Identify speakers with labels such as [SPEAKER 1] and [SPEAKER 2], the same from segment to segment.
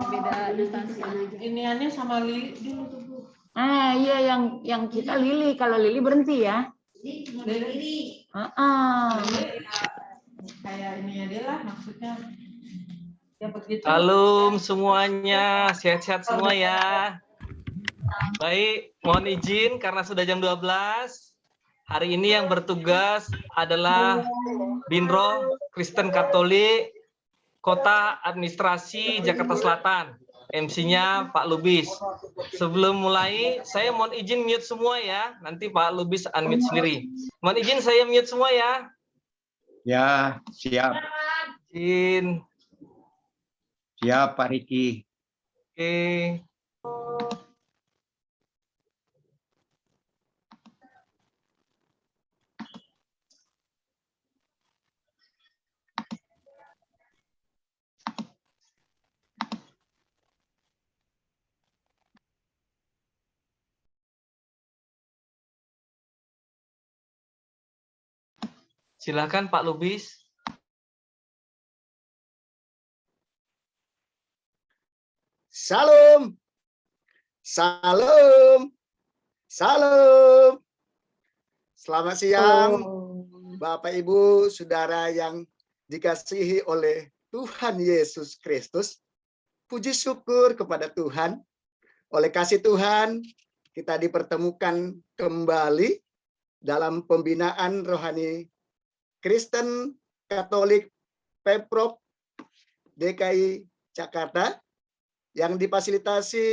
[SPEAKER 1] Beda distansi.
[SPEAKER 2] Iniannya sama Lili dulu tuh, Bu.
[SPEAKER 3] Iya yang kita Lili. Kalau Lili berhenti ya.
[SPEAKER 2] Lili. Kayak ininya dia lah maksudnya. Ya begitu.
[SPEAKER 4] Halo semuanya, sehat-sehat semua ya. Baik, mohon izin karena sudah jam 12. Hari ini yang bertugas adalah Binro Kristen Katolik Kota Administrasi Jakarta Selatan. MC-nya Pak Lubis. Sebelum mulai, saya mohon izin mute semua ya. Nanti Pak Lubis unmute sendiri. Mohon izin saya mute semua ya.
[SPEAKER 5] Ya, siap.
[SPEAKER 4] Izin.
[SPEAKER 5] Siap, Pak Riki.
[SPEAKER 4] Oke. Silakan Pak Lubis.
[SPEAKER 6] Salam. Salam. Salam. Selamat siang, Bapak Ibu, Saudara yang dikasihi oleh Tuhan Yesus Kristus. Puji syukur kepada Tuhan. Oleh kasih Tuhan, kita dipertemukan kembali dalam pembinaan rohani Kristen Katolik Pemprov DKI Jakarta yang difasilitasi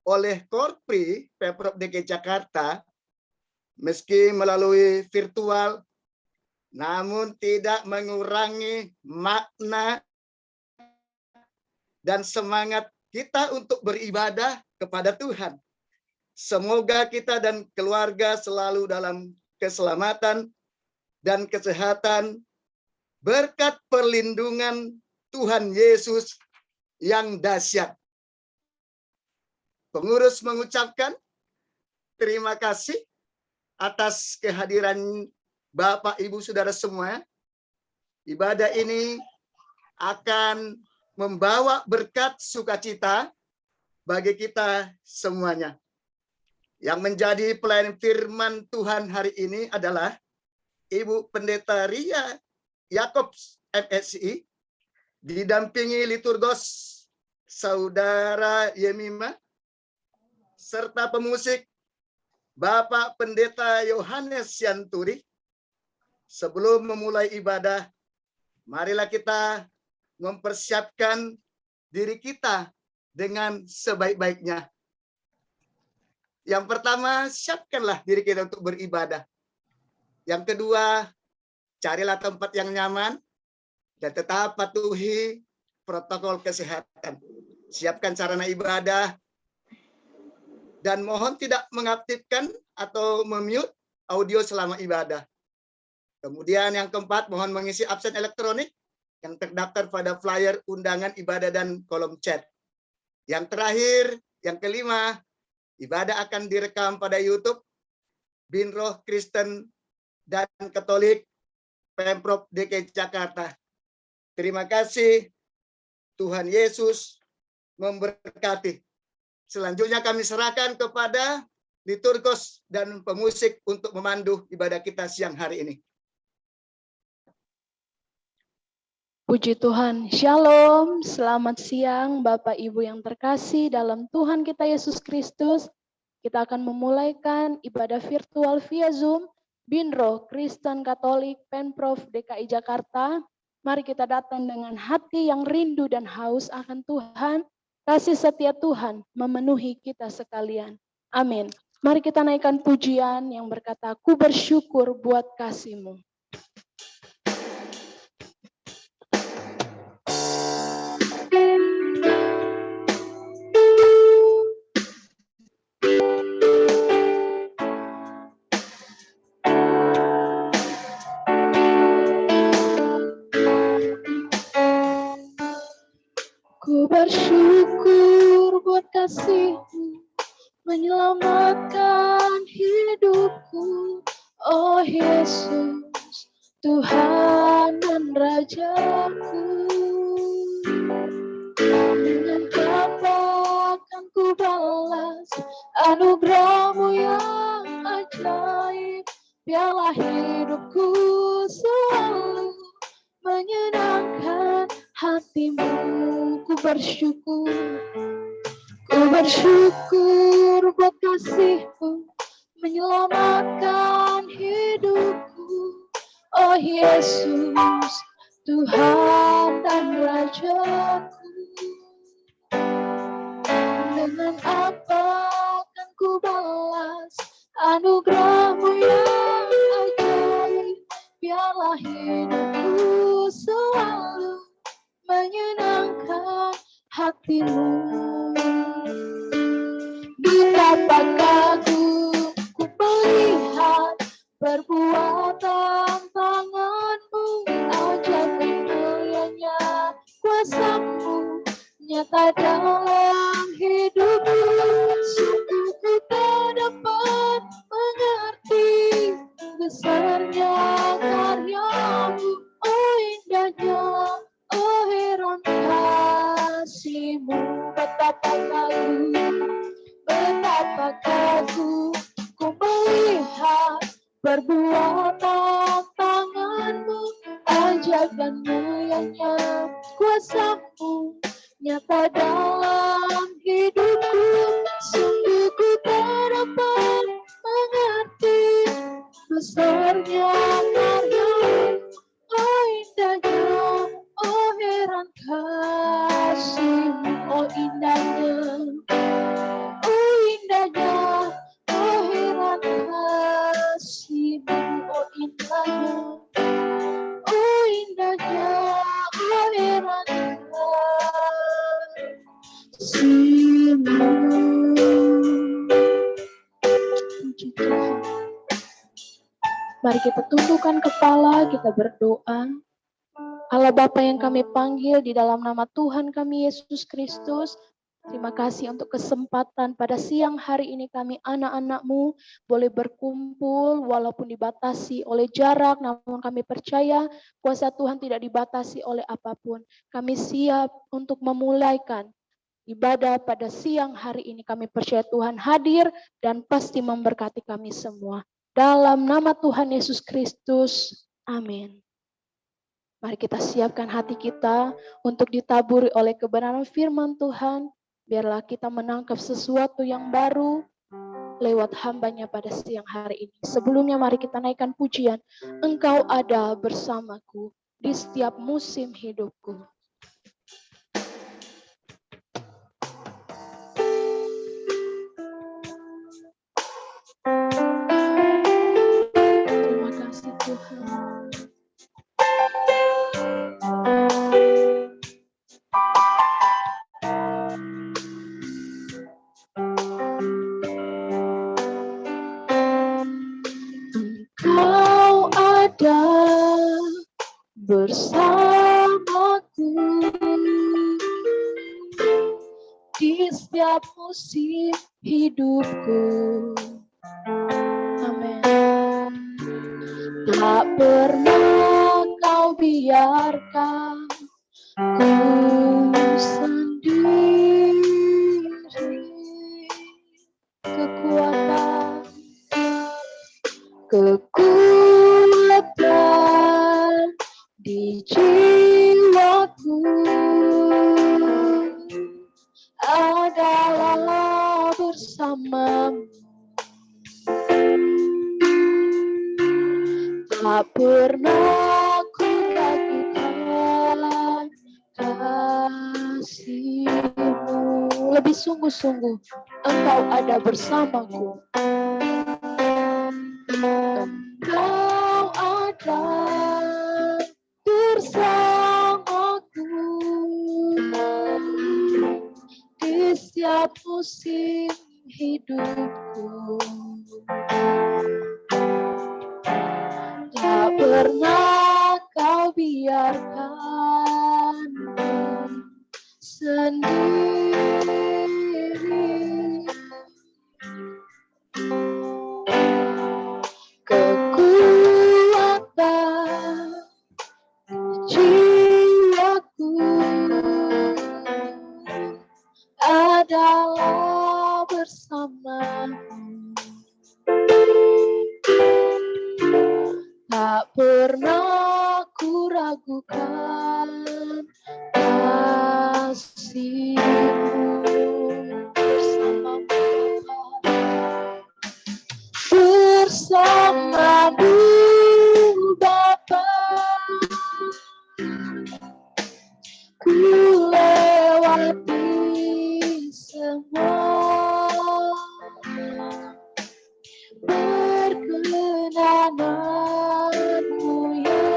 [SPEAKER 6] oleh Korpri Pemprov DKI Jakarta, meski melalui virtual, namun tidak mengurangi makna dan semangat kita untuk beribadah kepada Tuhan. Semoga kita dan keluarga selalu dalam keselamatan dan kesehatan berkat perlindungan Tuhan Yesus yang dahsyat. Pengurus mengucapkan terima kasih atas kehadiran Bapak, Ibu, Saudara semua. Ibadah ini akan membawa berkat sukacita bagi kita semuanya. Yang menjadi pelayan firman Tuhan hari ini adalah Ibu Pendeta Ria Yakobs MSI, didampingi liturgos Saudara Yemima, serta pemusik Bapak Pendeta Yohanes Sianturi. Sebelum memulai ibadah, marilah kita mempersiapkan diri kita dengan sebaik-baiknya. Yang pertama, siapkanlah diri kita untuk beribadah. Yang kedua, carilah tempat yang nyaman dan tetap patuhi protokol kesehatan. Siapkan sarana ibadah dan mohon tidak mengaktifkan atau memute audio selama ibadah. Kemudian yang keempat, mohon mengisi absen elektronik yang terdaftar pada flyer undangan ibadah dan kolom chat. Yang terakhir, yang kelima, ibadah akan direkam pada YouTube Binro Kristen dan Katolik Pemprov DKI Jakarta. Terima kasih. Tuhan Yesus memberkati. Selanjutnya kami serahkan kepada liturgos dan pemusik untuk memandu ibadah kita siang hari ini.
[SPEAKER 7] Puji Tuhan, Shalom, selamat siang Bapak Ibu yang terkasih dalam Tuhan kita Yesus Kristus. Kita akan memulaikan ibadah virtual via Zoom, Binro Kristen Katolik Pemprov DKI Jakarta. Mari kita datang dengan hati yang rindu dan haus akan Tuhan, kasih setia Tuhan memenuhi kita sekalian. Amin. Mari kita naikkan pujian yang berkata, ku bersyukur buat kasih-Mu. Ku bersyukur buat kasih-Mu menyelamatkan hidupku. Oh Yesus, Tuhan dan Rajaku. Dengan apa akan ku balas anugerah-Mu yang ajaib. Biarlah hidupku selalu menyenangkan hati-Mu. Ku bersyukur buat kasih-Mu menyelamatkan hidupku. Oh Yesus, Tuhan dan Rajaku. Dengan apa akan ku balas anugerah-Mu yang ajaib. Biarlah hidupku selalu menyenangkan hati-Mu. Betapa kagum ku melihat perbuatan tangan-Mu, ajaib mulianya kuasa-Mu nyata dalam hidupku. Sungguh ku tak dapat mengerti besarnya karya-Mu, oh indahnya, oh heran kasih-Mu. Betapa kagum ku melihat perbuatan tangan-Mu, ajaib dan mulianya kuasa-Mu nyata dalam hidupku. Sungguh ku tak dapat mengerti besarnya karya-Mu, oh indahnya, oh heran kasih-Mu. Oh indahnya, oh indahnya, oh heran kasih-Mu. Oh indahnya, oh indahnya, oh heran kasih-Mu. Puji Tuhan. Mari kita tundukkan kepala, kita berdoa. Allah Bapa yang kami panggil di dalam nama Tuhan kami Yesus Kristus, terima kasih untuk kesempatan pada siang hari ini kami anak-anak-Mu boleh berkumpul walaupun dibatasi oleh jarak, namun kami percaya kuasa Tuhan tidak dibatasi oleh apapun. Kami siap untuk memulaikan ibadah pada siang hari ini. Kami percaya Tuhan hadir dan pasti memberkati kami semua. Dalam nama Tuhan Yesus Kristus, amin. Mari kita siapkan hati kita untuk ditaburi oleh kebenaran firman Tuhan. Biarlah kita menangkap sesuatu yang baru lewat hamba-Nya pada siang hari ini. Sebelumnya mari kita naikkan pujian. Engkau ada bersamaku di setiap musim hidupku. Terima kasih Tuhan. Engkau ada bersamaku di setiap musim hidupku. Amin. Tak pernah Kau biarkan ku sendiri. Kekuatan di jiwaku adalah bersamamu. Tak pernah ku ragukan kasih-Mu. Lebih sungguh-sungguh Engkau ada bersamaku. Engkau ada bersamaku di setiap musim hidupku. Tak pernah Kau biarkan sendiri. Kekuatan meragukan kasih-Mu. Bersama-Mu Bapa, ku lewati semua perkenanan-Mu, ya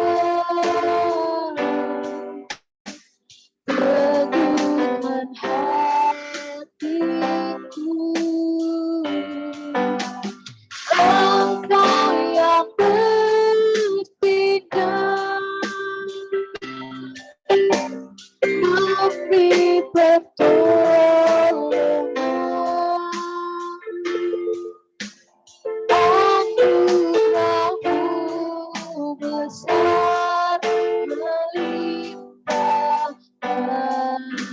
[SPEAKER 7] teguhkan hatiku. Engkau yang bertindak memberi pertolongan, anugerah-Mu besar melimpah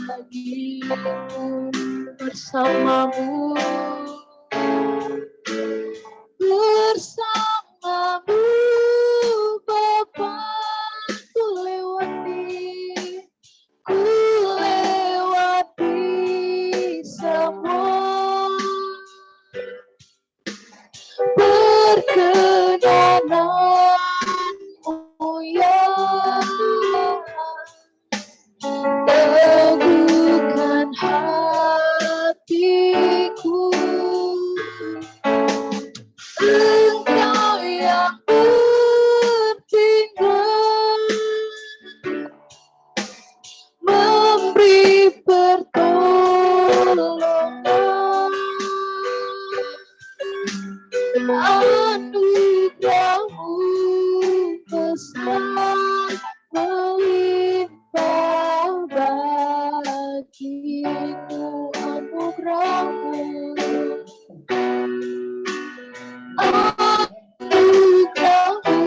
[SPEAKER 7] bagiku. Bersama-Mu, bersama-Mu Bapa, ku lewati semua perkenanan-Mu, ya teguhkan hatiku. Engkau yang bertindak memberi pertolongan, anugerah-Mu besar melimpah bagiku. Anugerah-Mu, anugerah-Mu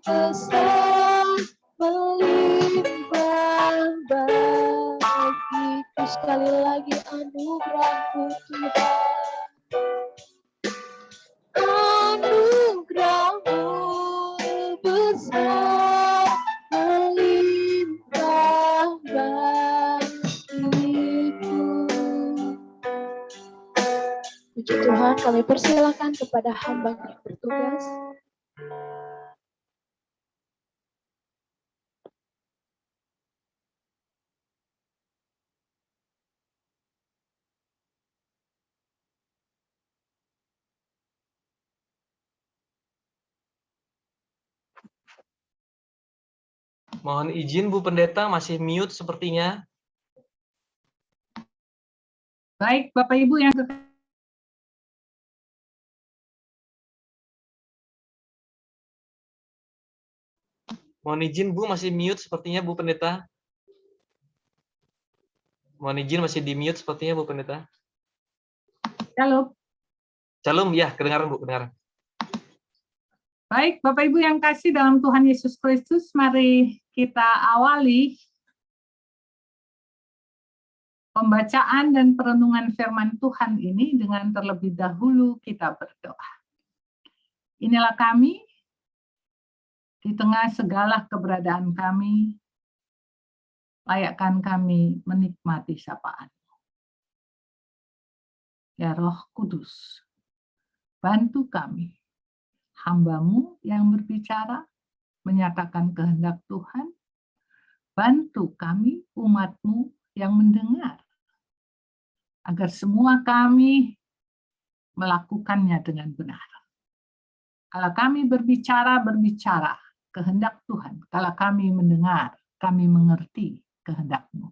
[SPEAKER 7] besar melimpah bagiku. Sekali lagi, anugerah-Mu Tuhan, anugerah-Mu besar melimpah bagiku. Puji Tuhan, kami persilakan kepada hamba yang bertugas.
[SPEAKER 4] Mohon izin Bu Pendeta, masih mute sepertinya.
[SPEAKER 2] Baik, Bapak Ibu yang
[SPEAKER 4] Mohon izin Bu, masih mute sepertinya Bu Pendeta. Mohon izin masih di mute sepertinya Bu Pendeta.
[SPEAKER 2] Shalom.
[SPEAKER 4] Shalom, ya kedengaran Bu, kedengaran.
[SPEAKER 2] Baik, Bapak Ibu yang kasih dalam Tuhan Yesus Kristus, mari kita awali pembacaan dan perenungan firman Tuhan ini dengan terlebih dahulu kita berdoa. Inilah kami, di tengah segala keberadaan kami, layakkan kami menikmati sapaan-Mu. Ya Roh Kudus, bantu kami, hamba-Mu yang berbicara, menyatakan kehendak Tuhan, bantu kami, umat-Mu yang mendengar, agar semua kami melakukannya dengan benar. Kalau kami berbicara kehendak Tuhan. Kalau kami mendengar, kami mengerti kehendak-Mu.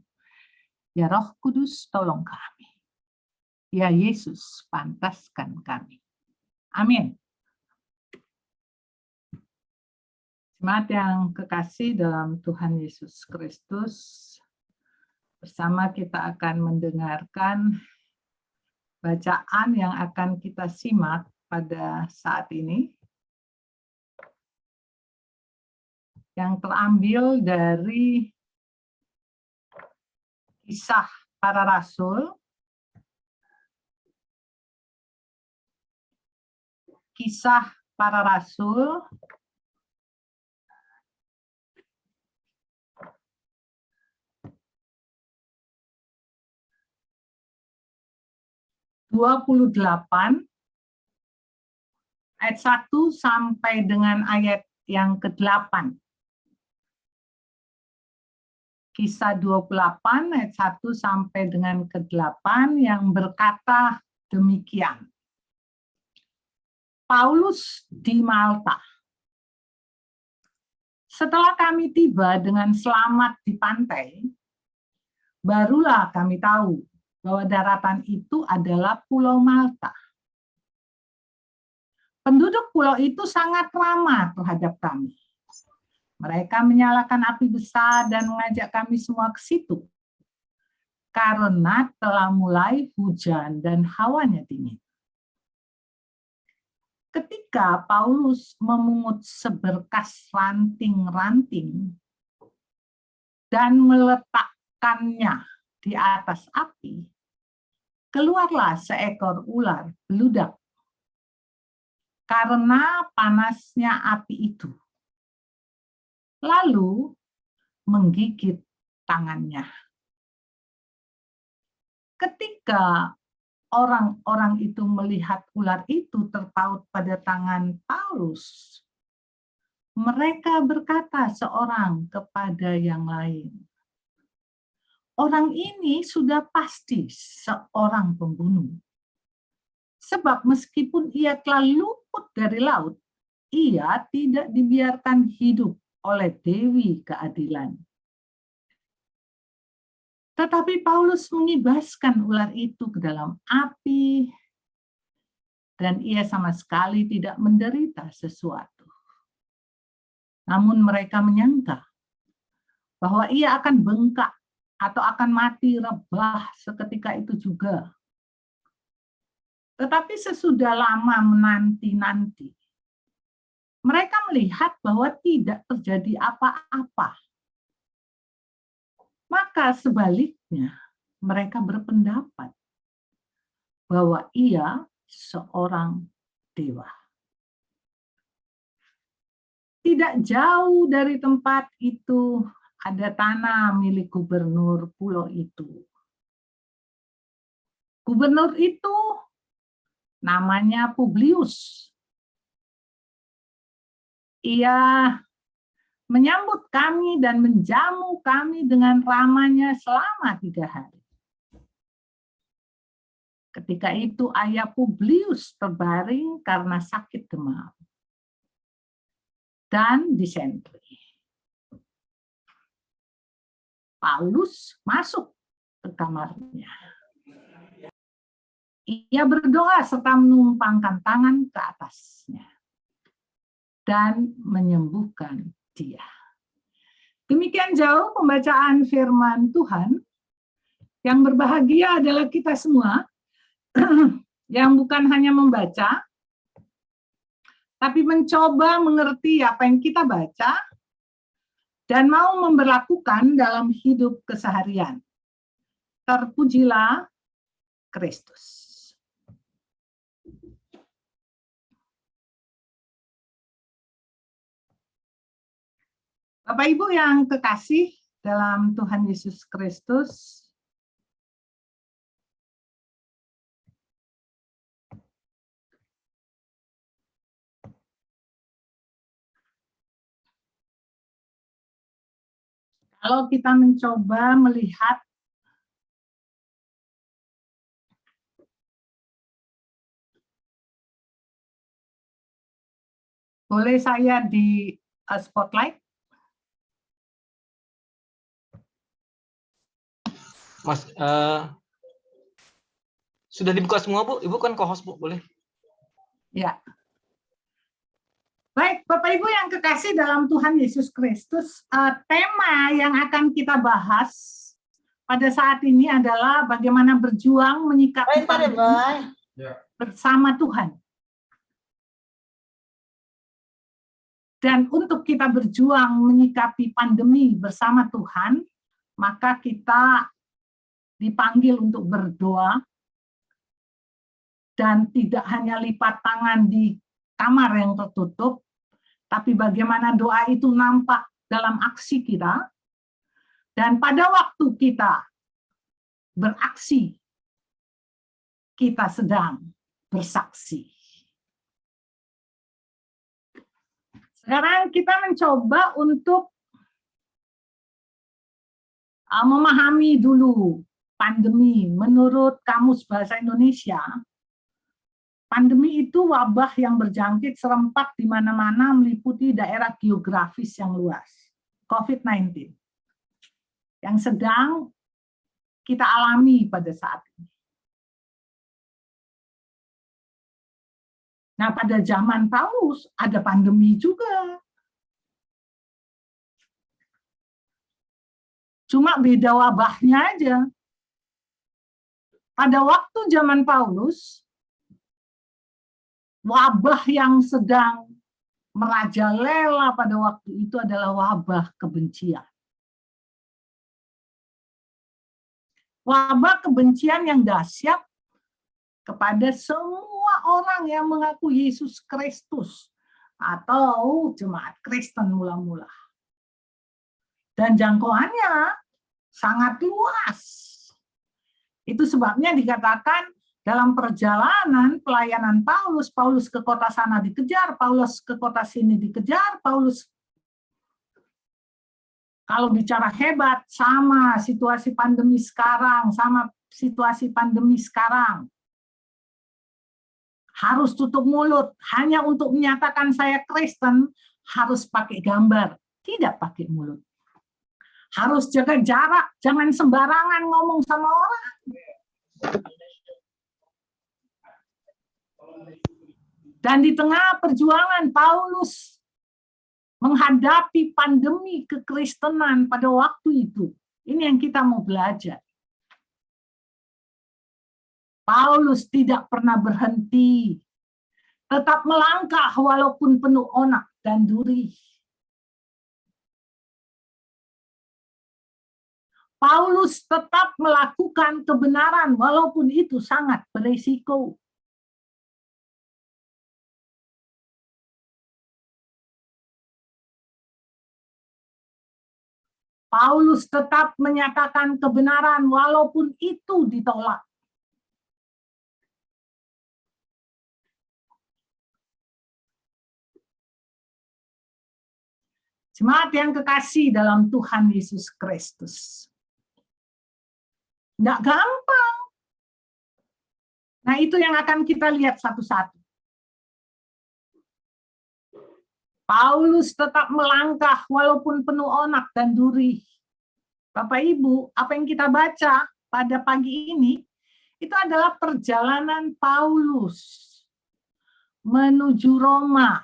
[SPEAKER 2] Ya Roh Kudus, tolong kami. Ya Yesus, pantaskan kami. Amin. Jemaat yang kekasih dalam Tuhan Yesus Kristus, bersama kita akan mendengarkan bacaan yang akan kita simak pada saat ini, yang terambil dari Kisah Para Rasul, Kisah Para Rasul 28 ayat 1 sampai dengan ayat yang ke-8. Kisah 28 ayat 1 sampai dengan ke-8 yang berkata demikian. Paulus di Malta. Setelah kami tiba dengan selamat di pantai, barulah kami tahu bahwa daratan itu adalah Pulau Malta. Penduduk pulau itu sangat ramah terhadap kami. Mereka menyalakan api besar dan mengajak kami semua ke situ. Karena telah mulai hujan dan hawanya dingin. Ketika Paulus memungut seberkas ranting-ranting dan meletakkannya di atas api, keluarlah seekor ular beludak karena panasnya api itu. Lalu menggigit tangannya. Ketika orang-orang itu melihat ular itu terpaut pada tangan Paulus, mereka berkata seorang kepada yang lain, orang ini sudah pasti seorang pembunuh. Sebab meskipun ia telah luput dari laut, ia tidak dibiarkan hidup oleh Dewi Keadilan. Tetapi Paulus mengibaskan ular itu ke dalam api, dan ia sama sekali tidak menderita sesuatu. Namun mereka menyangka bahwa ia akan bengkak atau akan mati rebah seketika itu juga. Tetapi sesudah lama menanti-nanti, mereka melihat bahwa tidak terjadi apa-apa. Maka sebaliknya, mereka berpendapat bahwa ia seorang dewa. Tidak jauh dari tempat itu ada tanah milik gubernur pulau itu. Gubernur itu namanya Publius. Ia menyambut kami dan menjamu kami dengan ramahnya selama 3 hari. Ketika itu ayah Publius terbaring karena sakit demam dan disentri. Paulus masuk ke kamarnya. Ia berdoa serta menumpangkan tangan ke atasnya dan menyembuhkan dia. Demikian jauh pembacaan firman Tuhan. Yang berbahagia adalah kita semua yang bukan hanya membaca, tapi mencoba mengerti apa yang kita baca dan mau memberlakukan dalam hidup keseharian. Terpujilah Kristus. Bapak Ibu yang kekasih dalam Tuhan Yesus Kristus, kalau kita mencoba melihat boleh saya di spotlight?
[SPEAKER 4] Mas, sudah dibuka semua, Bu? Ibu kan co-host, Bu, boleh?
[SPEAKER 2] Ya. Baik, Bapak Ibu yang kekasih dalam Tuhan Yesus Kristus, tema yang akan kita bahas pada saat ini adalah bagaimana berjuang menyikapi pandemi bersama Tuhan. Dan untuk kita berjuang menyikapi pandemi bersama Tuhan, maka kita dipanggil untuk berdoa dan tidak hanya lipat tangan di kamar yang tertutup, tapi bagaimana doa itu nampak dalam aksi kita. Dan pada waktu kita beraksi kita sedang bersaksi. Sekarang kita mencoba untuk memahami dulu pandemi. Menurut Kamus Bahasa Indonesia, pandemi itu wabah yang berjangkit serempak di mana-mana meliputi daerah geografis yang luas. COVID-19 yang sedang kita alami pada saat ini. Nah, pada zaman Paulus ada pandemi juga. Cuma beda wabahnya aja. Pada waktu zaman Paulus, wabah yang sedang merajalela pada waktu itu adalah wabah kebencian. Wabah kebencian yang dahsyat kepada semua orang yang mengaku Yesus Kristus atau jemaat Kristen mula-mula. Dan jangkauannya sangat luas. Itu sebabnya dikatakan dalam perjalanan pelayanan Paulus, Paulus ke kota sana dikejar, Paulus ke kota sini dikejar, Paulus kalau bicara hebat sama situasi pandemi sekarang, harus tutup mulut, hanya untuk menyatakan saya Kristen, harus pakai gambar, tidak pakai mulut. Harus jaga jarak, jangan sembarangan ngomong sama orang. Dan di tengah perjuangan Paulus menghadapi pandemi kekristenan pada waktu itu, ini yang kita mau belajar. Paulus tidak pernah berhenti, tetap melangkah walaupun penuh onak dan duri. Paulus tetap melakukan kebenaran walaupun itu sangat berisiko. Paulus tetap menyatakan kebenaran walaupun itu ditolak. Jemaat yang kekasih dalam Tuhan Yesus Kristus. Nggak gampang. Nah, itu yang akan kita lihat satu-satu. Paulus tetap melangkah walaupun penuh onak dan duri. Bapak Ibu, apa yang kita baca pada pagi ini, itu adalah perjalanan Paulus menuju Roma.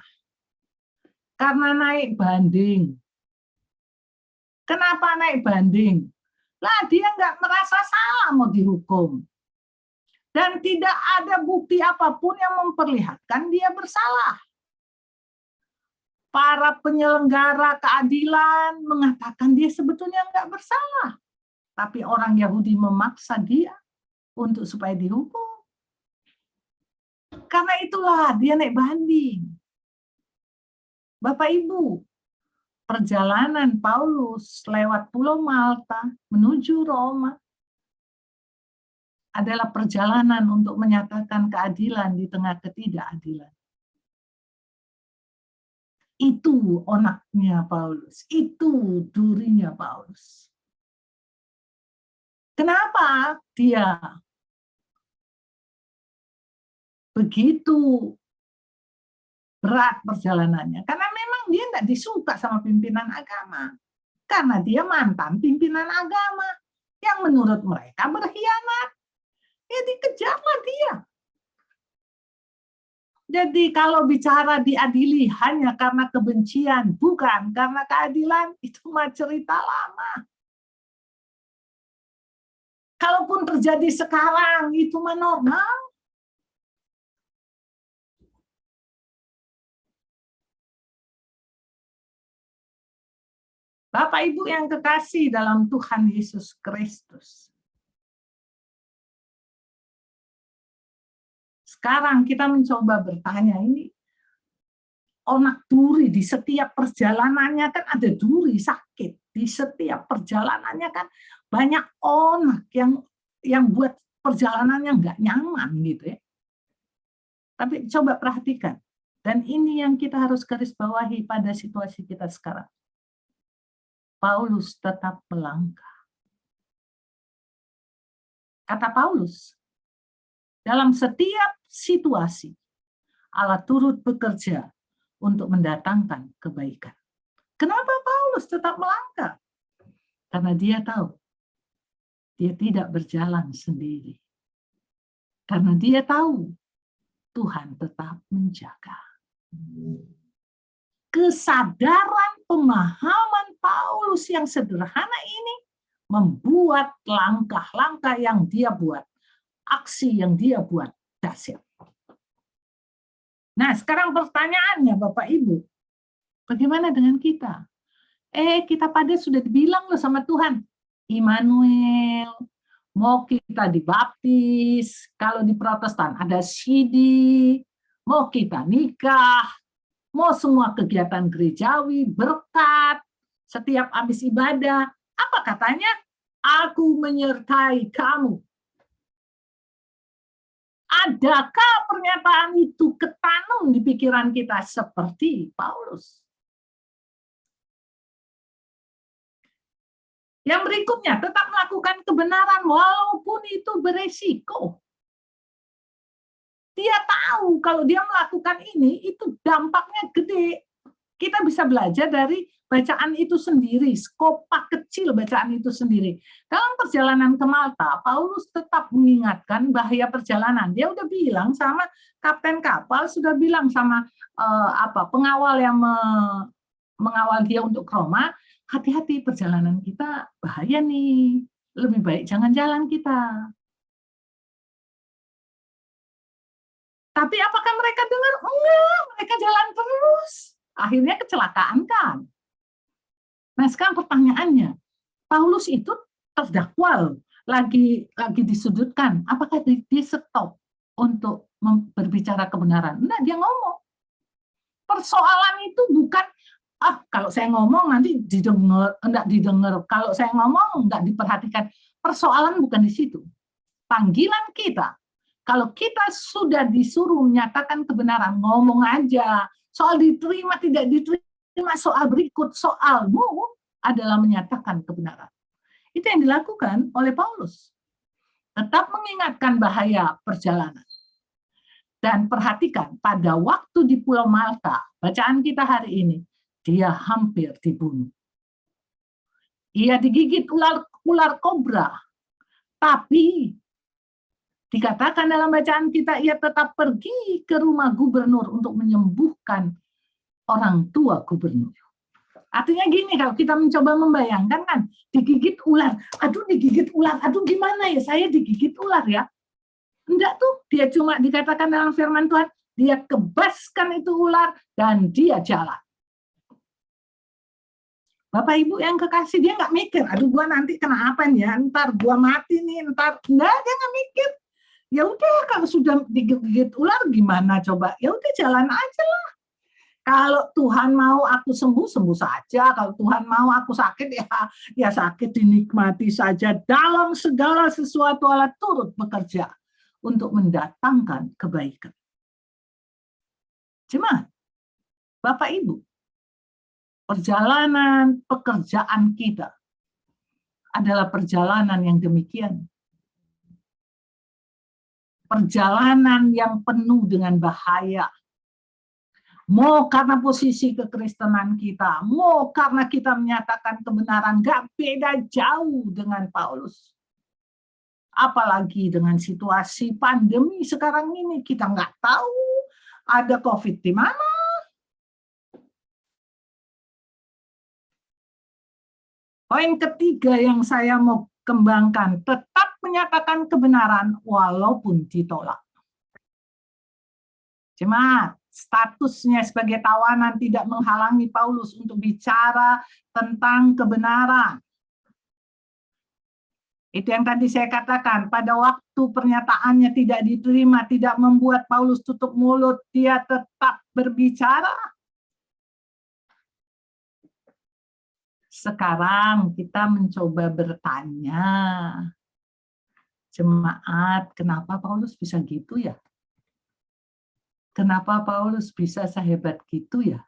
[SPEAKER 2] Karena naik banding. Kenapa naik banding? Lah dia nggak merasa salah mau dihukum. Dan tidak ada bukti apapun yang memperlihatkan dia bersalah. Para penyelenggara keadilan mengatakan dia sebetulnya nggak bersalah. Tapi orang Yahudi memaksa dia untuk supaya dihukum. Karena itulah dia naik banding. Bapak Ibu, perjalanan Paulus lewat Pulau Malta menuju Roma adalah perjalanan untuk menyatakan keadilan di tengah ketidakadilan. Itu onaknya Paulus, itu durinya Paulus. Kenapa dia begitu berat perjalanannya? Karena memang dia tidak disuka sama pimpinan agama. Karena dia mantan pimpinan agama yang menurut mereka berkhianat. Ya dikejarlah dia. Jadi kalau bicara diadili hanya karena kebencian, bukan karena keadilan, itu mah cerita lama. Kalaupun terjadi sekarang, itu mah normal. Bapak Ibu yang kekasih dalam Tuhan Yesus Kristus. Sekarang kita mencoba bertanya, ini onak duri di setiap perjalanannya kan ada duri sakit. Di setiap perjalanannya kan banyak onak yang buat perjalanannya nggak nyaman gitu ya. Tapi coba perhatikan. Dan ini yang kita harus garis bawahi pada situasi kita sekarang. Paulus tetap melangkah. Kata Paulus, dalam setiap situasi, Allah turut bekerja untuk mendatangkan kebaikan. Kenapa Paulus tetap melangkah? Karena dia tahu, dia tidak berjalan sendiri. Karena dia tahu, Tuhan tetap menjaga. Kesadaran pemahaman Paulus yang sederhana ini membuat langkah-langkah yang dia buat, aksi yang dia buat dahsyat. Nah, sekarang pertanyaannya Bapak Ibu, bagaimana dengan kita? Kita pada sudah dibilang loh sama Tuhan, Immanuel, mau kita dibaptis, kalau di Protestan ada sidi, mau kita nikah, mau semua kegiatan gerejawi, berkat, setiap habis ibadah, apa katanya? Aku menyertai kamu. Adakah pernyataan itu ketanam di pikiran kita seperti Paulus? Yang berikutnya, tetap melakukan kebenaran walaupun itu beresiko. Dia tahu kalau dia melakukan ini, itu dampaknya gede. Kita bisa belajar dari bacaan itu sendiri, skopa kecil bacaan itu sendiri. Dalam perjalanan ke Malta, Paulus tetap mengingatkan bahaya perjalanan. Dia udah bilang sama kapten kapal, sudah bilang sama pengawal yang mengawal dia untuk ke Roma, hati-hati perjalanan kita bahaya nih, lebih baik jangan jalan kita. Tapi apakah mereka dengar? Enggak, mereka jalan terus. Akhirnya kecelakaan kan. Nah sekarang pertanyaannya, Paulus itu terdakwa lagi disudutkan. Apakah dia stop untuk berbicara kebenaran? Enggak, dia ngomong. Persoalan itu bukan, kalau saya ngomong nanti enggak didengar. Kalau saya ngomong enggak diperhatikan. Persoalan bukan di situ. Panggilan kita, kalau kita sudah disuruh menyatakan kebenaran, ngomong aja. Soal diterima, tidak diterima, soal berikut, soalmu adalah menyatakan kebenaran. Itu yang dilakukan oleh Paulus. Tetap mengingatkan bahaya perjalanan. Dan perhatikan, pada waktu di Pulau Malta, bacaan kita hari ini, dia hampir dibunuh. Ia digigit ular kobra, tapi dikatakan dalam bacaan kita, ia tetap pergi ke rumah gubernur untuk menyembuhkan orang tua gubernur. Artinya gini, kalau kita mencoba membayangkan kan, digigit ular, aduh gimana ya, saya digigit ular ya. Enggak tuh, dia cuma dikatakan dalam firman Tuhan, dia kebaskan itu ular dan dia jalan. Bapak Ibu yang kekasih, dia nggak mikir, aduh gua nanti kena apa nih ya, ntar gua mati nih, ntar. Enggak, dia nggak mikir. Ya udah, kalau sudah digigit ular gimana coba? Ya udah jalan aja lah. Kalau Tuhan mau aku sembuh, sembuh saja. Kalau Tuhan mau aku sakit, ya sakit, dinikmati saja. Dalam segala sesuatu Allah turut bekerja untuk mendatangkan kebaikan. Jemaat, Bapak Ibu, perjalanan pekerjaan kita adalah perjalanan yang demikian. Perjalanan yang penuh dengan bahaya. Mau karena posisi kekristenan kita, mau karena kita menyatakan kebenaran, gak beda jauh dengan Paulus. Apalagi dengan situasi pandemi sekarang ini, kita nggak tahu ada COVID di mana. Poin ketiga yang saya mau kembangkan, tetap menyatakan kebenaran walaupun ditolak. Jemaat, statusnya sebagai tawanan tidak menghalangi Paulus untuk bicara tentang kebenaran. Itu yang tadi saya katakan, pada waktu pernyataannya tidak diterima, tidak membuat Paulus tutup mulut, dia tetap berbicara. Sekarang kita mencoba bertanya, Jemaat, kenapa Paulus bisa gitu ya? Kenapa Paulus bisa sehebat gitu ya?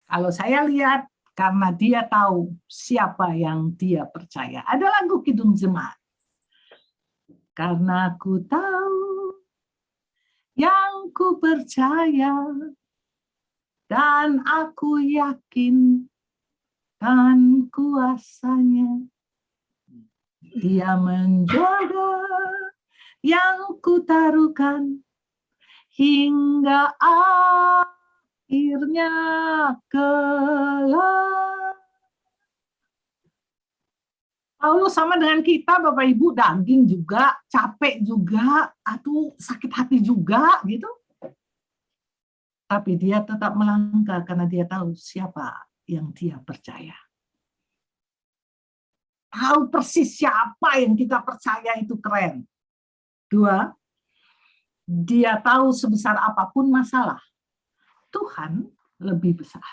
[SPEAKER 2] Kalau saya lihat, karena dia tahu siapa yang dia percaya. Ada lagu Kidung Jemaat. Karena ku tahu yang ku percaya, dan aku yakin kan kuasanya. Dia menjaga yang kutaruhkan hingga akhirnya kelak. Paulus sama dengan kita, Bapak Ibu, daging juga, capek juga, atau sakit hati juga, gitu. Tapi dia tetap melangkah karena dia tahu siapa yang dia percaya. Tahu persis siapa yang kita percaya itu keren. 2, dia tahu sebesar apapun masalah, Tuhan lebih besar.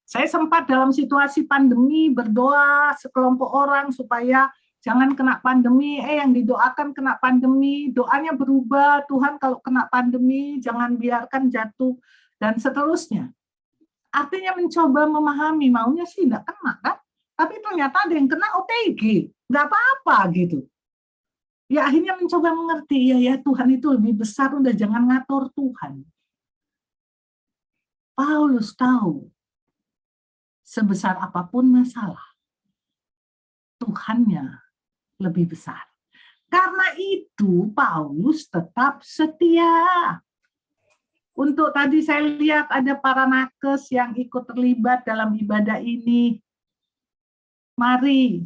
[SPEAKER 2] Saya sempat dalam situasi pandemi berdoa sekelompok orang supaya jangan kena pandemi. Yang didoakan kena pandemi, doanya berubah. Tuhan kalau kena pandemi jangan biarkan jatuh dan seterusnya. Artinya mencoba memahami, maunya sih enggak kena kan? Tapi ternyata ada yang kena OTG, nggak apa-apa gitu. Ya akhirnya mencoba mengerti, ya Tuhan itu lebih besar, udah jangan ngatur Tuhan. Paulus tahu sebesar apapun masalah, Tuhannya lebih besar. Karena itu Paulus tetap setia. Untuk tadi saya lihat ada para nakes yang ikut terlibat dalam ibadah ini. Mari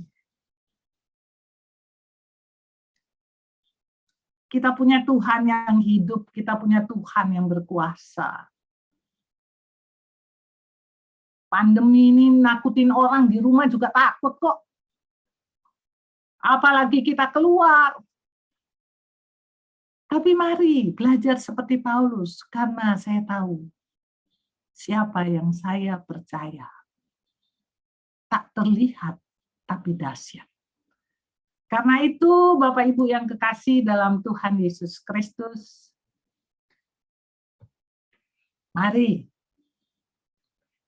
[SPEAKER 2] kita punya Tuhan yang hidup, kita punya Tuhan yang berkuasa. Pandemi ini nakutin orang di rumah juga takut kok. Apalagi kita keluar. Tapi mari belajar seperti Paulus, karena saya tahu siapa yang saya percaya. Tak terlihat, tapi dahsyat. Karena itu, Bapak Ibu yang kekasih dalam Tuhan Yesus Kristus, mari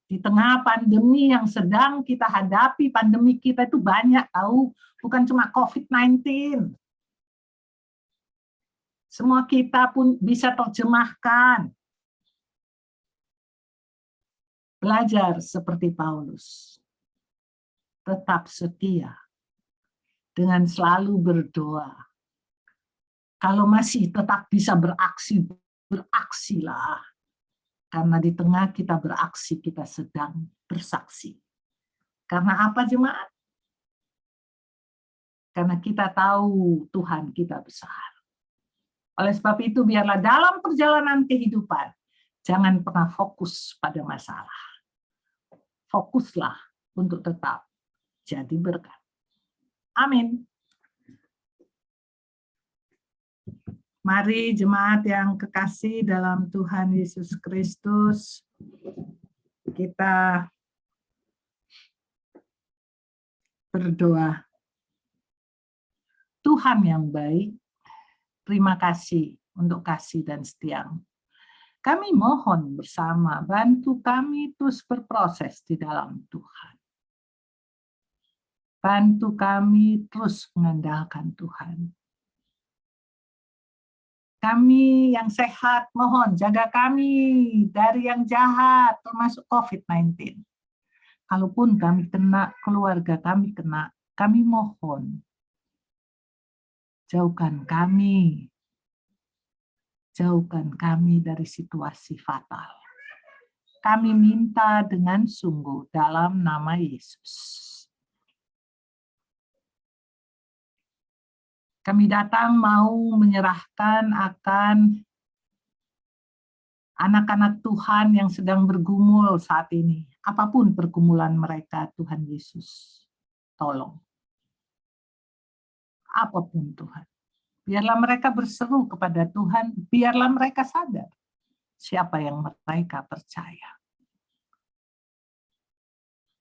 [SPEAKER 2] di tengah pandemi yang sedang kita hadapi, pandemi kita itu banyak tahu, bukan cuma COVID-19. Semua kita pun bisa terjemahkan. Belajar seperti Paulus. Tetap setia. Dengan selalu berdoa. Kalau masih tetap bisa beraksi, beraksilah. Karena di tengah kita beraksi, kita sedang bersaksi. Karena apa jemaat? Karena kita tahu Tuhan kita besar. Oleh sebab itu, biarlah dalam perjalanan kehidupan, jangan pernah fokus pada masalah. Fokuslah untuk tetap jadi berkat. Amin. Mari jemaat yang kekasih dalam Tuhan Yesus Kristus, kita berdoa. Tuhan yang baik, terima kasih untuk kasih dan setia-Mu. Kami mohon bersama, bantu kami terus berproses di dalam Tuhan. Bantu kami terus mengandalkan Tuhan. Kami yang sehat, mohon jaga kami dari yang jahat, termasuk COVID-19. Kalaupun kami kena, keluarga kami kena, kami mohon, jauhkan kami dari situasi fatal. Kami minta dengan sungguh dalam nama Yesus. Kami datang mau menyerahkan akan anak-anak Tuhan yang sedang bergumul saat ini. Apapun pergumulan mereka, Tuhan Yesus, tolong. Apapun Tuhan. Biarlah mereka berseru kepada Tuhan, biarlah mereka sadar siapa yang mereka percaya.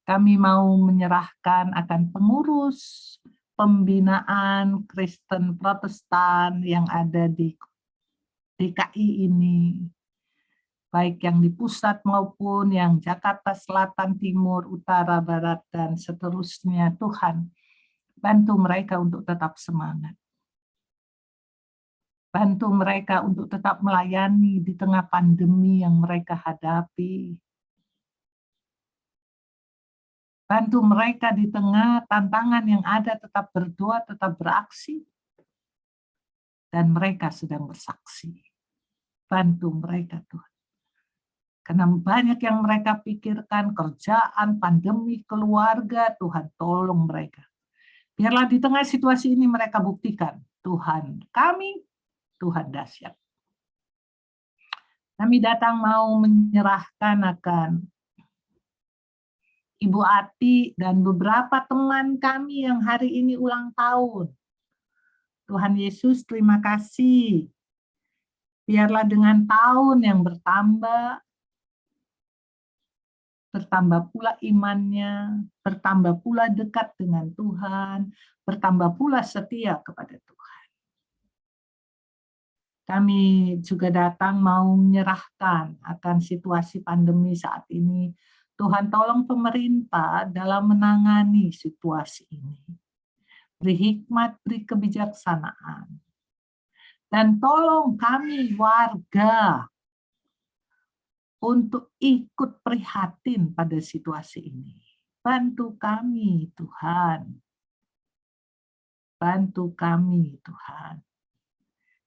[SPEAKER 2] Kami mau menyerahkan akan pengurus pembinaan Kristen Protestan yang ada di DKI ini, baik yang di pusat maupun yang Jakarta Selatan, Timur, Utara, Barat, dan seterusnya. Tuhan, bantu mereka untuk tetap semangat. Bantu mereka untuk tetap melayani di tengah pandemi yang mereka hadapi. Bantu mereka di tengah tantangan yang ada, tetap berdoa, tetap beraksi. Dan mereka sedang bersaksi. Bantu mereka, Tuhan. Karena banyak yang mereka pikirkan, kerjaan, pandemi, keluarga, Tuhan tolong mereka. Biarlah di tengah situasi ini mereka buktikan, Tuhan kami, Tuhan dahsyat. Kami datang mau menyerahkan akan Ibu Ati dan beberapa teman kami yang hari ini ulang tahun. Tuhan Yesus, terima kasih. Biarlah dengan tahun yang bertambah pula imannya, bertambah pula dekat dengan Tuhan, bertambah pula setia kepada Tuhan. Kami juga datang mau menyerahkan akan situasi pandemi saat ini. Tuhan tolong pemerintah dalam menangani situasi ini. Beri hikmat, beri kebijaksanaan. Dan tolong kami warga untuk ikut prihatin pada situasi ini. Bantu kami, Tuhan. Bantu kami, Tuhan.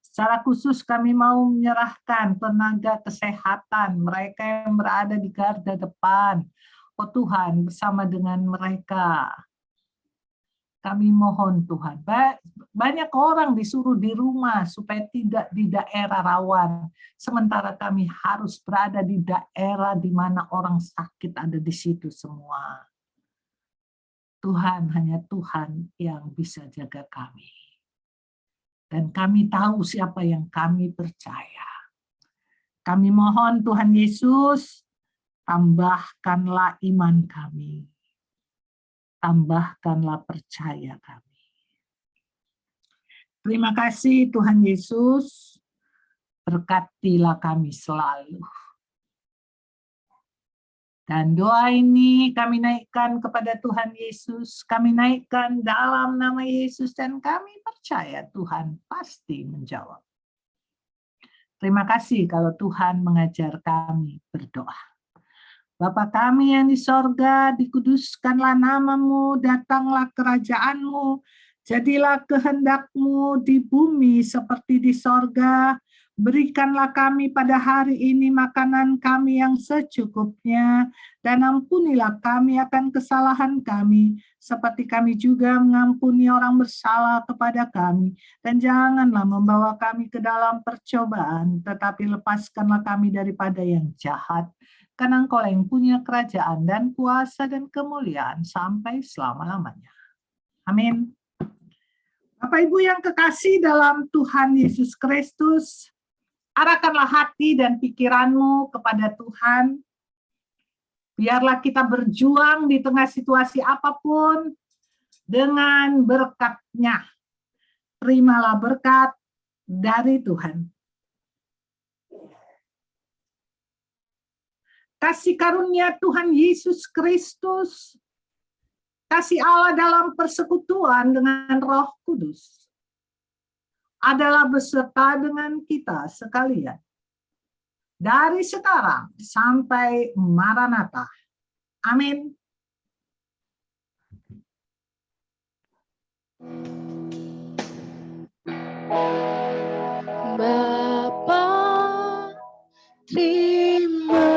[SPEAKER 2] Secara khusus kami mau menyerahkan tenaga kesehatan, mereka yang berada di garda depan. Oh Tuhan, bersama dengan mereka. Kami mohon Tuhan, banyak orang disuruh di rumah supaya tidak di daerah rawan. Sementara kami harus berada di daerah di mana orang sakit ada di situ semua. Tuhan, hanya Tuhan yang bisa jaga kami. Dan kami tahu siapa yang kami percaya. Kami mohon Tuhan Yesus, tambahkanlah iman kami. Tambahkanlah percaya kami. Terima kasih Tuhan Yesus, berkatilah kami selalu. Dan doa ini kami naikkan kepada Tuhan Yesus, kami naikkan dalam nama Yesus, dan kami percaya Tuhan pasti menjawab. Terima kasih kalau Tuhan mengajar kami berdoa. Bapa kami yang di sorga, dikuduskanlah namamu, datanglah kerajaanmu, jadilah kehendak-Mu di bumi seperti di sorga. Berikanlah kami pada hari ini makanan kami yang secukupnya, dan ampunilah kami akan kesalahan kami, seperti kami juga mengampuni orang bersalah kepada kami. Dan janganlah membawa kami ke dalam percobaan, tetapi lepaskanlah kami daripada yang jahat. Karena Engkau yang punya kerajaan dan kuasa dan kemuliaan sampai selama-lamanya. Amin. Bapak Ibu yang kekasih dalam Tuhan Yesus Kristus, arahkanlah hati dan pikiranmu kepada Tuhan. Biarlah kita berjuang di tengah situasi apapun dengan berkat-Nya. Terimalah berkat dari Tuhan. Kasih karunia Tuhan Yesus Kristus, kasih Allah dalam persekutuan dengan Roh Kudus adalah beserta dengan kita sekalian. Dari sekarang sampai Maranatha. Amin.
[SPEAKER 7] Bapa, terima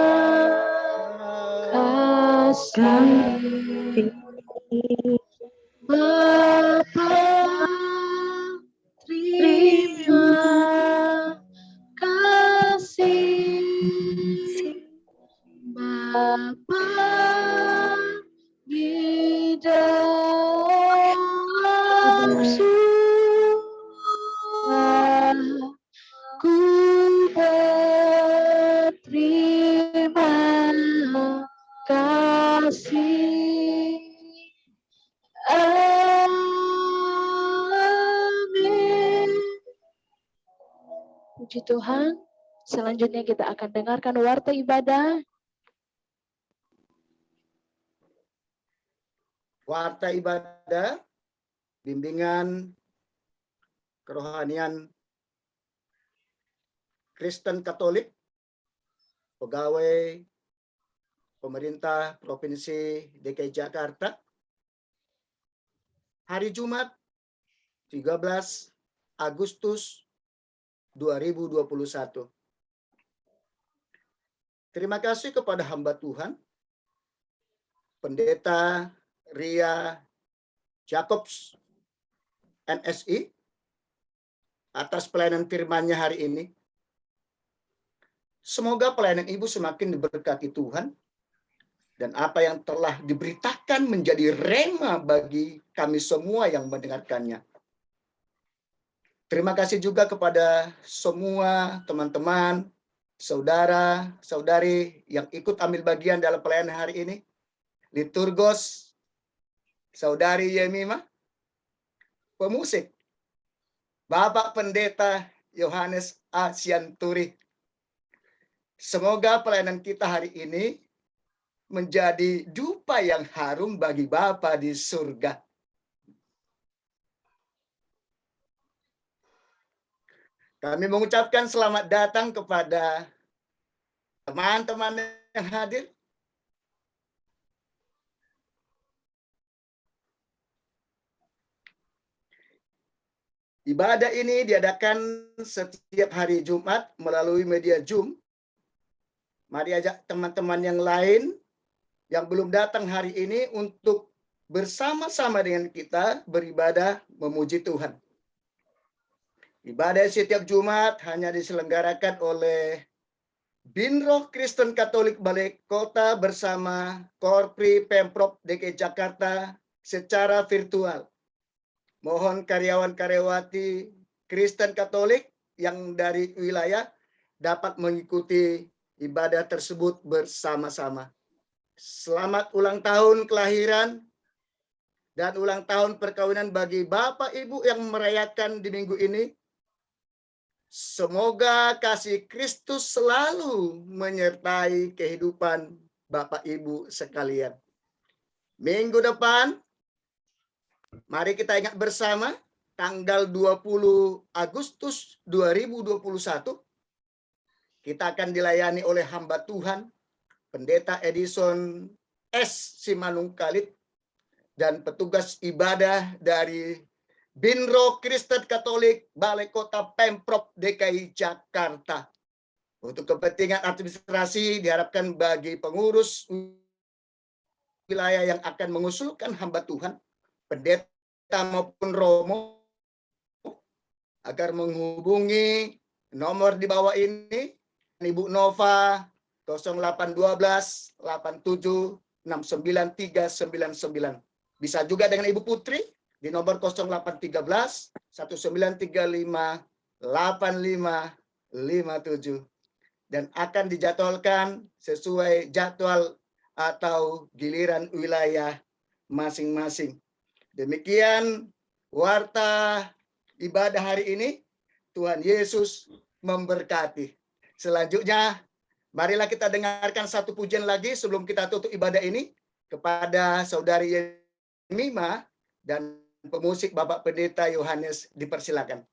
[SPEAKER 7] kasih. Bapa, terima kasih. Bapa, di dalam surga ku Puji Tuhan. Selanjutnya kita akan dengarkan warta ibadah.
[SPEAKER 6] Warta ibadah, bimbingan kerohanian Kristen Katolik, pegawai pemerintah Provinsi DKI Jakarta, hari Jumat 13 Agustus 2021. Terima kasih kepada hamba Tuhan, Pendeta Ria Jacobs, NSI, atas pelayanan firman-Nya hari ini. Semoga pelayanan Ibu semakin diberkati Tuhan, dan apa yang telah diberitakan menjadi rema bagi kami semua yang mendengarkannya. Terima kasih juga kepada semua teman-teman, saudara, saudari yang ikut ambil bagian dalam pelayanan hari ini. Liturgos, Saudari Yemima, pemusik, Bapak Pendeta Yohanes A. Sianturi. Semoga pelayanan kita hari ini menjadi dupa yang harum bagi Bapa di surga. Kami mengucapkan selamat datang kepada teman-teman yang hadir. Ibadah ini diadakan setiap hari Jumat melalui media Zoom. Mari ajak teman-teman yang lain yang belum datang hari ini untuk bersama-sama dengan kita beribadah memuji Tuhan. Ibadah setiap Jumat hanya diselenggarakan oleh Binroh Kristen Katolik Balai Kota bersama Korpri Pemprov DKI Jakarta secara virtual. Mohon karyawan-karyawati Kristen Katolik yang dari wilayah dapat mengikuti ibadah tersebut bersama-sama. Selamat ulang tahun kelahiran dan ulang tahun perkawinan bagi Bapak Ibu yang merayakan di minggu ini. Semoga kasih Kristus selalu menyertai kehidupan Bapak Ibu sekalian. Minggu depan, mari kita ingat bersama, tanggal 20 Agustus 2021, kita akan dilayani oleh hamba Tuhan, Pendeta Edison S. Simanungkalit, dan petugas ibadah dari Binroh Kristen Katolik Balai Kota Pemprov DKI Jakarta. Untuk kepentingan administrasi diharapkan bagi pengurus wilayah yang akan mengusulkan hamba Tuhan, pendeta maupun romo, agar menghubungi nomor di bawah ini, Ibu Nova 0812 87 69399. Bisa juga dengan Ibu Putri di nomor 0813 1935 8557, dan akan dijadwalkan sesuai jadwal atau giliran wilayah masing-masing. Demikian warta ibadah hari ini. Tuhan Yesus memberkati. Selanjutnya, marilah kita dengarkan satu pujian lagi sebelum kita tutup ibadah ini kepada Saudari Yemima, dan pemusik Bapak Pendeta Yohanes dipersilakan.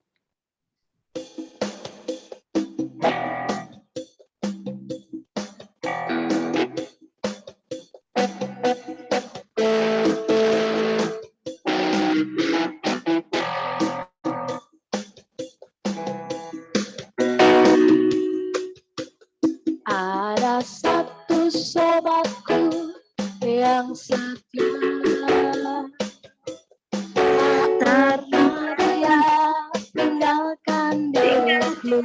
[SPEAKER 7] Ada satu sobatku yang setia, karena dia tinggalkan diriku.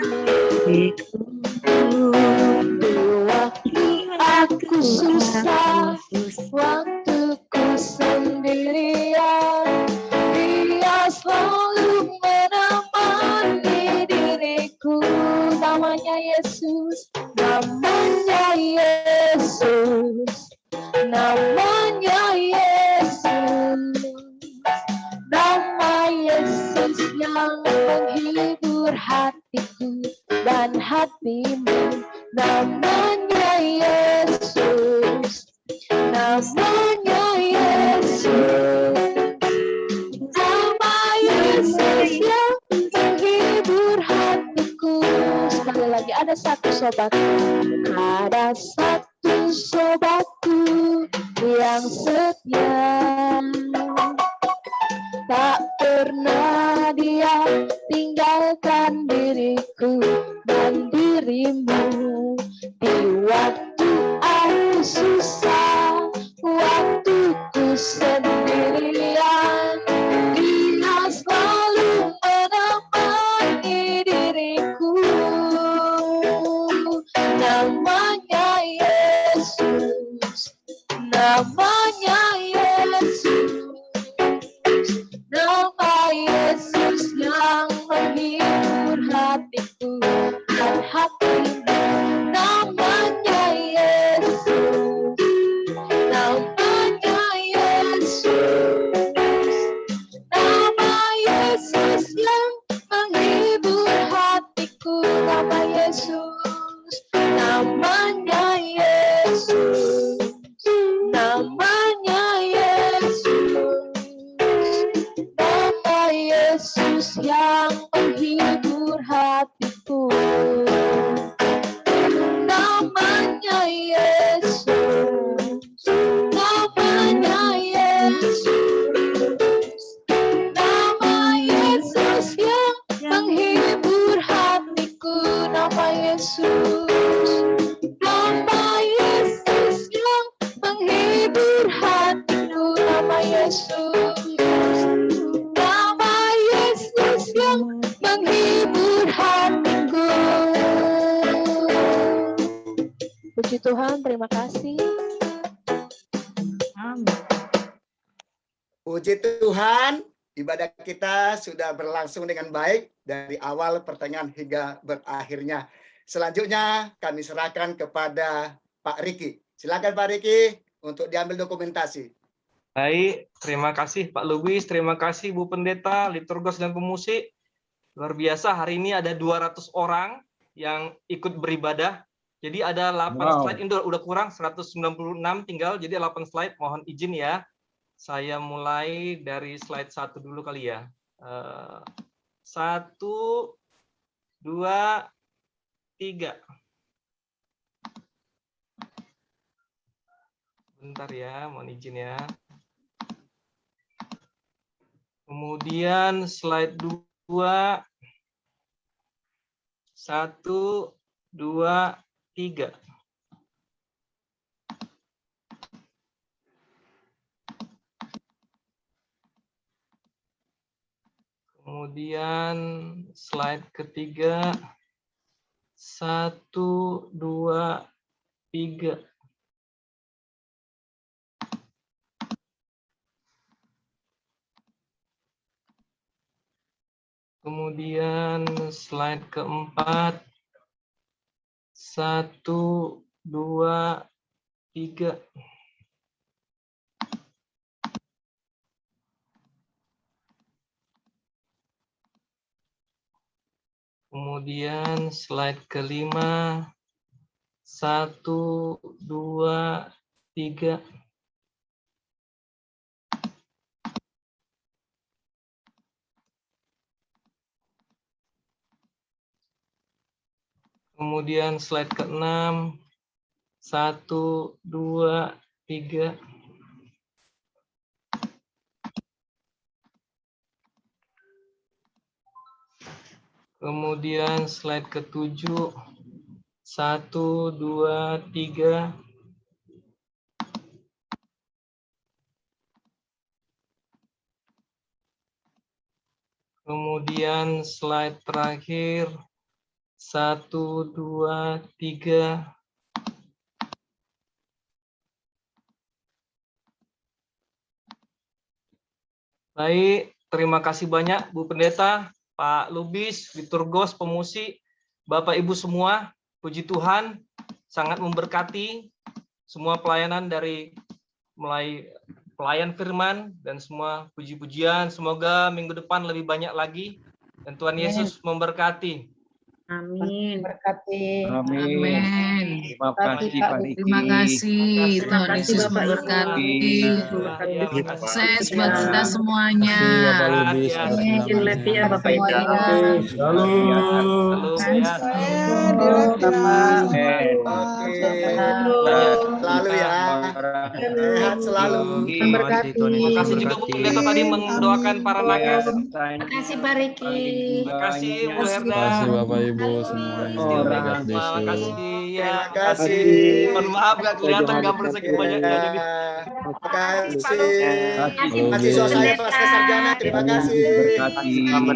[SPEAKER 7] Waktu aku susah, waktu ku sendirian, dia selalu menemani diriku. Namanya Yesus, namanya Yesus, namanya Yesus, nama Yesus yang menghibur menghibur hatiku dan hatimu. Namanya Yesus, namanya Yesus, nama Yesus yang menghibur hatiku. Sekali lagi, ada satu sobatku, ada satu sobatku yang setia. Tak pernah dia tinggalkan diriku dan dirimu di waktu aku susah, waktuku sendirian. Dia selalu menemani diriku. Namanya Yesus, namanya Yesus. Nama Yesus yang menghibur hatiku dan hatimu. Namanya Yesus, namanya Yesus, nama Yesus yang menghibur hatiku. Nama Yesus, namanya Yesus, namanya Yesus. Nama Yesus yang menghibur hatiku. Namanya Yesus, namanya Yesus, nama Yesus yang menghibur hatiku. Nama Yesus, nama Yesus yang menghibur hatiku. Nama Yesus, nama Yesus yang menghibur hatiku. Puji Tuhan, terima kasih.
[SPEAKER 2] Amin.
[SPEAKER 6] Puji Tuhan, ibadah kita sudah berlangsung dengan baik dari awal pertengahan hingga berakhirnya. Selanjutnya kami serahkan kepada Pak Riki. Silakan Pak Riki untuk diambil dokumentasi.
[SPEAKER 4] Baik, terima kasih Pak Lubis, terima kasih Bu Pendeta, liturgos dan pemusik. Luar biasa, hari ini ada 200 orang yang ikut beribadah. Jadi ada 8 slide, ini udah kurang, 196 tinggal, jadi 8 slide, mohon izin ya. Saya mulai dari slide 1 dulu kali ya. 1, 2, 3. Bentar ya, mohon izin ya. Kemudian slide 2. 1, 2, 3. Kemudian slide ketiga. 1, 2, 3. Kemudian slide keempat. 1, 2, 3. Kemudian slide kelima. 1, 2, 3. Kemudian slide ke-6, 1, 2, 3. Kemudian slide ke-7, 1, 2, 3. Kemudian slide terakhir, 1, 2, 3. Baik, terima kasih banyak Bu Pendeta, Pak Lubis, liturgos, pemusik, Bapak Ibu semua. Puji Tuhan, sangat memberkati semua pelayanan dari mulai pelayan firman dan semua puji-pujian. Semoga minggu depan lebih banyak lagi Dan Tuhan Yesus memberkati.
[SPEAKER 3] Amin.
[SPEAKER 1] Berkati.
[SPEAKER 5] Amin. Terima kasih Pak Riki.
[SPEAKER 8] Terima kasih.
[SPEAKER 4] Terima
[SPEAKER 8] Tuhan
[SPEAKER 3] kasih,
[SPEAKER 8] Yesus
[SPEAKER 3] Bapak Ibu.
[SPEAKER 8] memberkati.
[SPEAKER 4] Ya, makasih.
[SPEAKER 8] Sukses buat kita semuanya.
[SPEAKER 9] Bapak Lubis.
[SPEAKER 4] Ya.
[SPEAKER 3] Mungkin lagi ya Bapak Ibu.
[SPEAKER 4] Shalom ya.
[SPEAKER 5] Amin.
[SPEAKER 6] Oke.
[SPEAKER 4] Semuanya.
[SPEAKER 6] Selalu ya. Sehat selalu.
[SPEAKER 4] Terima kasih juga Bu Pendeta tadi mendoakan para nakes.
[SPEAKER 3] Terima kasih Pak Riki.
[SPEAKER 4] Terima kasih Bu
[SPEAKER 9] Terima
[SPEAKER 4] Herda.
[SPEAKER 9] kasih Bapak Ibu semuanya.
[SPEAKER 4] Terima
[SPEAKER 9] God bless you.
[SPEAKER 4] kasih ya.
[SPEAKER 6] Terima kasih.
[SPEAKER 4] Mohon maaf nggak kelihatan gambar segi banyaknya jadi.
[SPEAKER 6] Terima kasih.
[SPEAKER 9] Halo,
[SPEAKER 6] Mahasiswa
[SPEAKER 9] Bu.
[SPEAKER 6] saya pasca sarjana, terima kasih.
[SPEAKER 5] Berkati.
[SPEAKER 6] Terima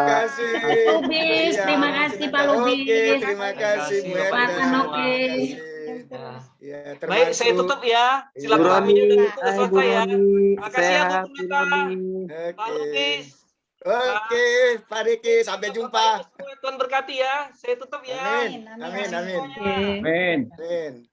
[SPEAKER 6] kasih.
[SPEAKER 3] Lubis, terima kasih Pak Lubis.
[SPEAKER 6] Oke, terima kasih Bu
[SPEAKER 4] Terima
[SPEAKER 6] Herda.
[SPEAKER 3] kasih, Pak Nokis.
[SPEAKER 4] Nah,
[SPEAKER 6] Ya,
[SPEAKER 4] baik, saya
[SPEAKER 6] termasuk-
[SPEAKER 4] tutup ya. Silaturahminya udah selesai ya. Makasih ya Bu Pendeta. Pak
[SPEAKER 6] Oke.
[SPEAKER 4] Lubis.
[SPEAKER 6] Oke, Pak Riki, sampai jumpa.
[SPEAKER 4] Tuhan berkati ya. Saya tutup ya.
[SPEAKER 6] Amin. Amin. Amin.
[SPEAKER 5] Amin.
[SPEAKER 6] Amin.